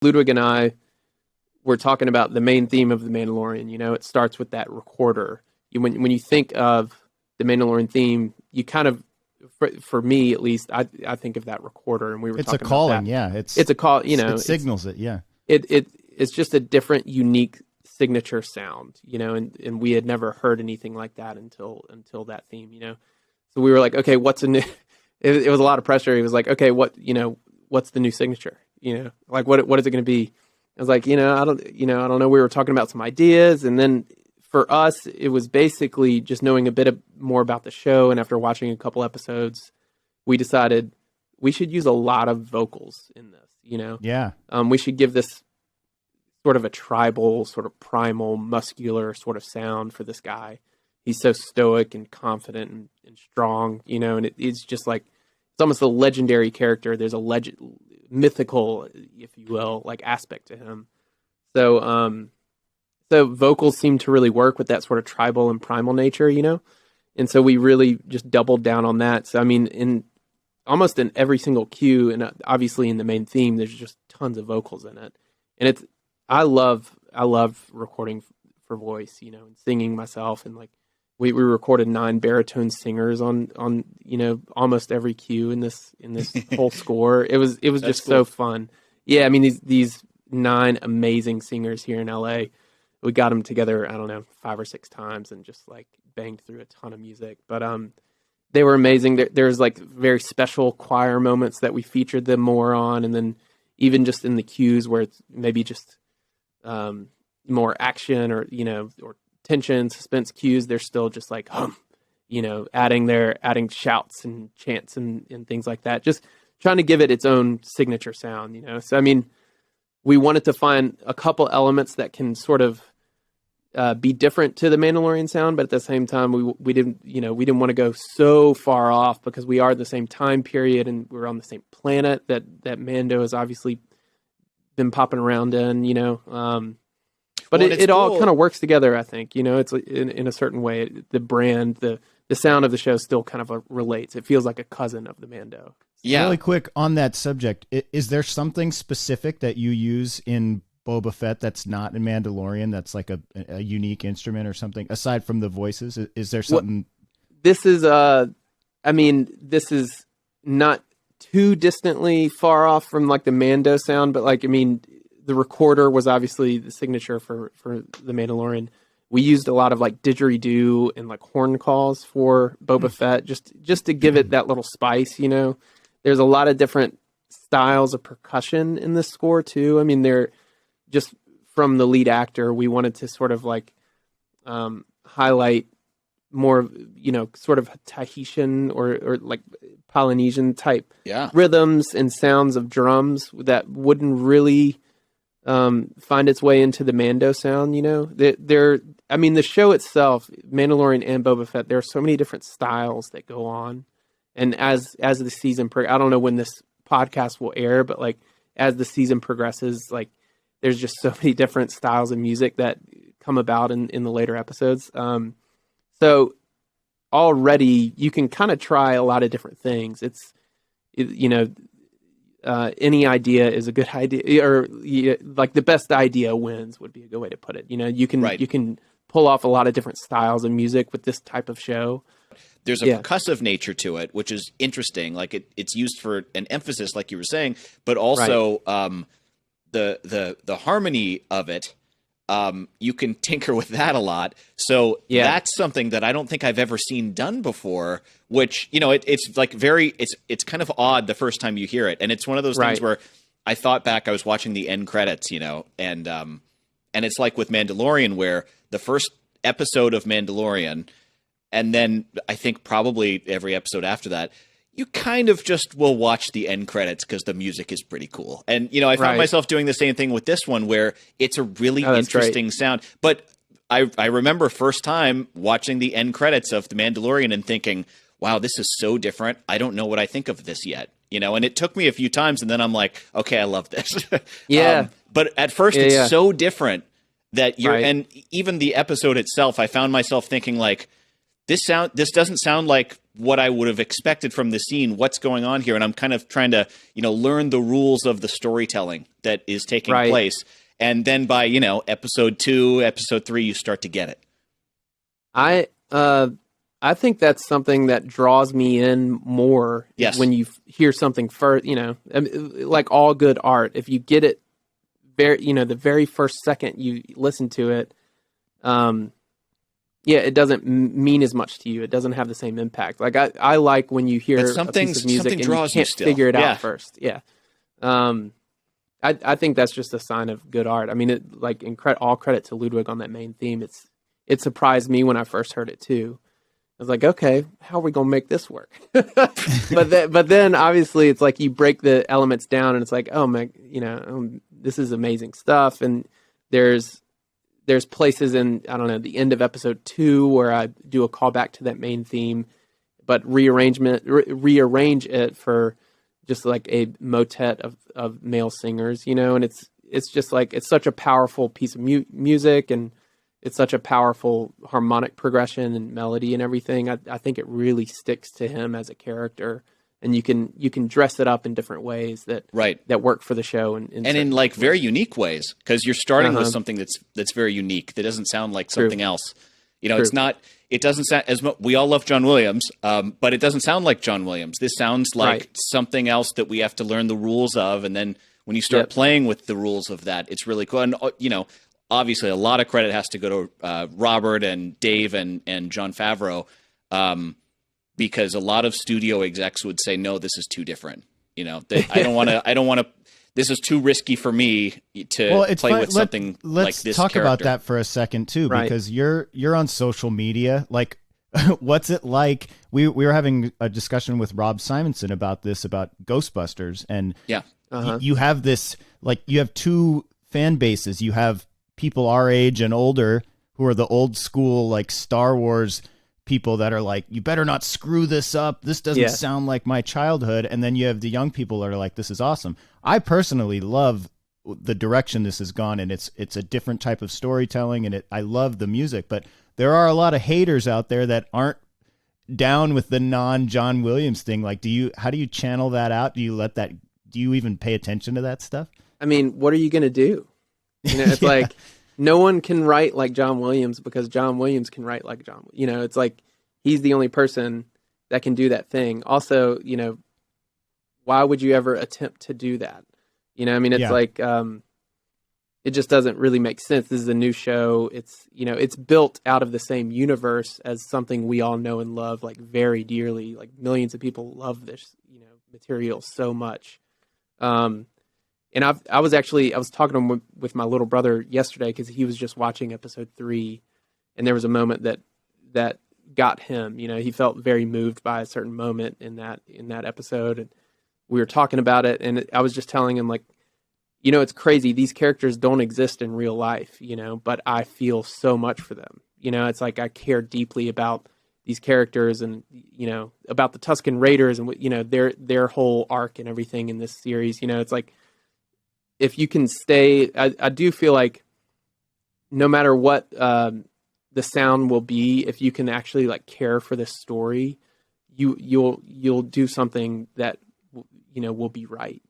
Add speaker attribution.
Speaker 1: Ludwig and I were talking about the main theme of The Mandalorian. You know, it starts with that recorder. When you think of the Mandalorian theme, you kind of, for me at least, I think of that recorder, and we were
Speaker 2: It's a
Speaker 1: talking
Speaker 2: calling,
Speaker 1: about that.
Speaker 2: yeah.
Speaker 1: It's a call, you know.
Speaker 2: It signals it, yeah.
Speaker 1: It's just a different, unique signature sound, you know, and we had never heard anything like that until that theme, you know. So we were like, okay, what's a new? It was a lot of pressure. He was like, okay, what's the new signature? You know, like what is it going to be? I was like, I don't know. We were talking about some ideas, and then for us, it was basically just knowing a bit more about the show. And after watching a couple episodes, we decided we should use a lot of vocals in this. You know,
Speaker 2: yeah.
Speaker 1: We should give this sort of a tribal, sort of primal, muscular sort of sound for this guy. He's so stoic and confident and strong, you know, and it's just like, it's almost a legendary character. There's a mythical, if you will, like aspect to him. So, so vocals seem to really work with that sort of tribal and primal nature, you know? And so we really just doubled down on that. So, I mean, almost in every single cue, and obviously in the main theme, there's just tons of vocals in it. And I love recording for voice, you know, and singing myself, and like we recorded 9 baritone singers on you know, almost every cue in this whole score. It was just cool. So fun. Yeah, I mean these 9 amazing singers here in LA. We got them together, I don't know, 5 or 6 times and just like banged through a ton of music. But they were amazing. There's like very special choir moments that we featured them more on, and then even just in the cues where it's maybe just more action or, you know, or tension, suspense cues, they're still just like you know, adding shouts and chants and things like that, just trying to give it its own signature sound, you know. So I mean, we wanted to find a couple elements that can sort of be different to the Mandalorian sound, but at the same time we didn't want to go so far off, because we are the same time period and we're on the same planet that Mando has obviously been popping around in, you know. But it cool. All kind of works together, I think. You know, it's in a certain way. The brand, the sound of the show still kind of relates. It feels like a cousin of the Mando.
Speaker 2: Yeah. Really quick on that subject, is there something specific that you use in Boba Fett that's not in Mandalorian, that's like a unique instrument or something, aside from the voices? Is there something?
Speaker 1: This is, this is not too distantly far off from like the Mando sound, but like, I mean, the recorder was obviously the signature for the Mandalorian. We used a lot of like didgeridoo and like horn calls for Boba Fett, just to give it that little spice, you know. There's a lot of different styles of percussion in this score too. I mean, they're just from the lead actor, we wanted to sort of like highlight more, you know, sort of Tahitian or like Polynesian type rhythms and sounds of drums that wouldn't really find its way into the Mando sound, you know. I mean, the show itself, Mandalorian and Boba Fett, there are so many different styles that go on. And as the season, I don't know when this podcast will air, but like as the season progresses, like there's just so many different styles of music that come about in the later episodes. So already you can kind of try a lot of different things. You know, any idea is a good idea, or like the best idea wins would be a good way to put it. You know, you can pull off a lot of different styles of music with this type of show.
Speaker 3: There's a percussive nature to it, which is interesting. Like it's used for an emphasis, like you were saying, but also the harmony of it. You can tinker with that a lot. So that's something that I don't think I've ever seen done before, which, you know, it's like it's kind of odd the first time you hear it. And it's one of those things where I thought back, I was watching the end credits, you know, and it's like with Mandalorian, where the first episode of Mandalorian, and then I think probably every episode after that, you kind of just will watch the end credits because the music is pretty cool. And, you know, I found myself doing the same thing with this one, where it's a really interesting sound. But I remember first time watching the end credits of The Mandalorian and thinking, wow, this is so different. I don't know what I think of this yet. You know, and it took me a few times, and then I'm like, okay, I love this. But at first it's so different that and even the episode itself, I found myself thinking like, this doesn't sound like what I would have expected from the scene. What's going on here? And I'm kind of trying to, learn the rules of the storytelling that is taking place. And then by, episode 2, episode 3, you start to get it.
Speaker 1: I think that's something that draws me in more.
Speaker 3: Yes.
Speaker 1: When you hear something first, like all good art, if you get it the very first second you listen to it, it doesn't mean as much to you. It doesn't have the same impact. Like I like when you hear a piece of music and you can't figure it out first. Yeah. I think that's just a sign of good art. I mean, all credit to Ludwig on that main theme. It surprised me when I first heard it too. I was like, okay, how are we gonna make this work? but then obviously it's like you break the elements down and it's like, oh man, this is amazing stuff. And there's places in, I don't know, the end of episode 2 where I do a callback to that main theme, but rearrange it for just like a motet of male singers, and it's just like, it's such a powerful piece of music, and it's such a powerful harmonic progression and melody and everything. I think it really sticks to him as a character, and you can dress it up in different ways that work for the show and in
Speaker 3: like very unique ways, because you're starting with something that's very unique, that doesn't sound like something else. It doesn't sound as much. We all love John Williams, but it doesn't sound like John Williams. This sounds like something else that we have to learn the rules of, and then when you start playing with the rules of that, it's really cool. And obviously, a lot of credit has to go to Robert and Dave and Jon Favreau, because a lot of studio execs would say, "No, this is too different." I don't want to. This is too risky for me to play with something like this.
Speaker 2: Let's talk about that for a second too, because you're on social media. Like, what's it like? We were having a discussion with Rob Simonson about Ghostbusters, and you have this, like, you have two fan bases. You have people our age and older who are the old school, like, Star Wars people that are like, you better not screw this up. This doesn't sound like my childhood. And then you have the young people that are like, this is awesome. I personally love the direction this has gone, and it's a different type of storytelling, and I love the music, but there are a lot of haters out there that aren't down with the non-John Williams thing. Like, how do you channel that out? Do you even pay attention to that stuff?
Speaker 1: I mean, what are you going to do? It's like, no one can write like John Williams because John Williams can write like John. It's like he's the only person that can do that thing. Also, why would you ever attempt to do that? It's like, it just doesn't really make sense. This is a new show. It's, it's built out of the same universe as something we all know and love, like, very dearly. Like, millions of people love this, material so much. And I was talking with my little brother yesterday, because he was just watching episode 3, and there was a moment that got him. He felt very moved by a certain moment in that episode, and we were talking about it, and I was just telling him, like, it's crazy. These characters don't exist in real life, but I feel so much for them. It's like I care deeply about these characters, and about the Tusken Raiders, and their whole arc and everything in this series. It's like, if you can stay, I do feel like no matter what the sound will be, if you can actually, like, care for this story, you'll do something that will be right.